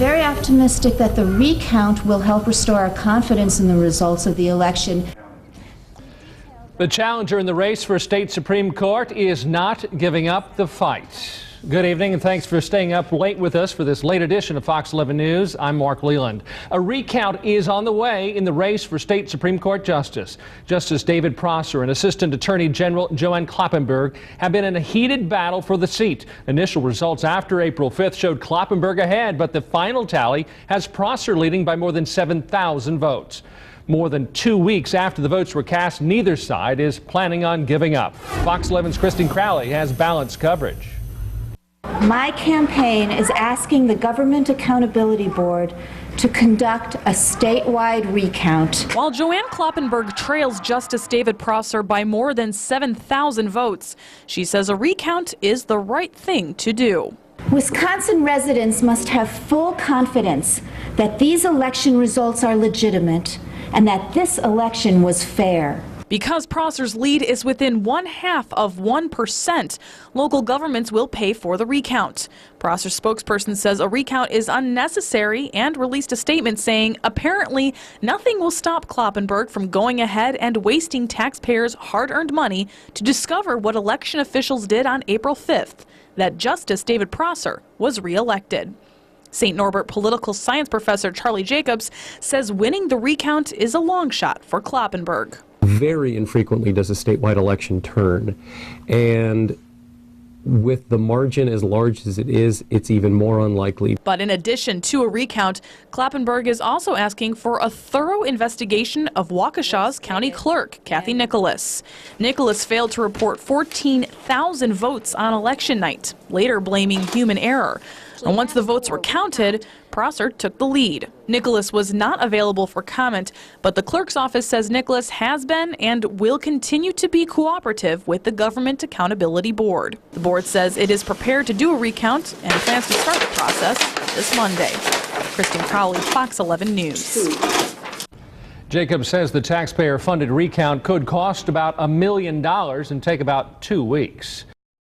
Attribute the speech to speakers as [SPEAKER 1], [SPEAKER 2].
[SPEAKER 1] very optimistic that the recount will help restore our confidence in the results of the election.
[SPEAKER 2] The challenger in the race for state Supreme Court is not giving up the fight. Good evening, and thanks for staying up late with us for this late edition of Fox 11 News. I'm Mark Leland. A recount is on the way in the race for state Supreme Court Justice. Justice David Prosser and Assistant Attorney General Joanne Kloppenburg have been in a heated battle for the seat. Initial results after April 5th showed Kloppenburg ahead, but the final tally has Prosser leading by more than 7,000 votes. More than 2 weeks after the votes were cast, neither side is planning on giving up. Fox 11's Christine Crowley has balanced coverage.
[SPEAKER 1] My campaign is asking the Government Accountability Board to conduct a statewide recount.
[SPEAKER 3] While Joanne Kloppenburg trails Justice David Prosser by more than 7,000 votes, she says a recount is the right thing to do.
[SPEAKER 1] Wisconsin residents must have full confidence that these election results are legitimate and that this election was fair.
[SPEAKER 3] Because Prosser's lead is within 0.5%, local governments will pay for the recount. Prosser's spokesperson says a recount is unnecessary and released a statement saying apparently nothing will stop Kloppenburg from going ahead and wasting taxpayers' hard-earned money to discover what election officials did on April 5th, that Justice David Prosser was reelected. St. Norbert political science professor Charlie Jacobs says winning the recount is a long shot for Kloppenburg.
[SPEAKER 4] Very infrequently does a statewide election turn, and with the margin as large as it is, it's even more unlikely.
[SPEAKER 3] But in addition to a recount, Kloppenburg is also asking for a thorough investigation of Waukesha's county clerk, Kathy Nicholas. Nicholas failed to report 14,000 votes on election night, later blaming human error. And once the votes were counted, Prosser took the lead. Nicholas was not available for comment, but the clerk's office says Nicholas has been and will continue to be cooperative with the Government Accountability Board. The board says it is prepared to do a recount and plans to start the process this Monday. Christine Crowley, Fox 11 News.
[SPEAKER 2] Jacob says the taxpayer-funded recount could cost about $1 million and take about 2 weeks.